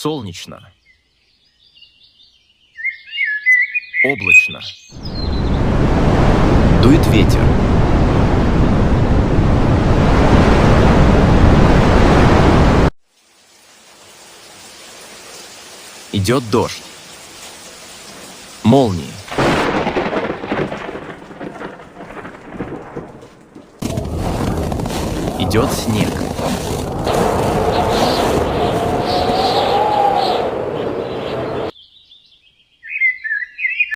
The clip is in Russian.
Солнечно. Облачно. Дует ветер. Идет дождь. Молнии. Идет снег.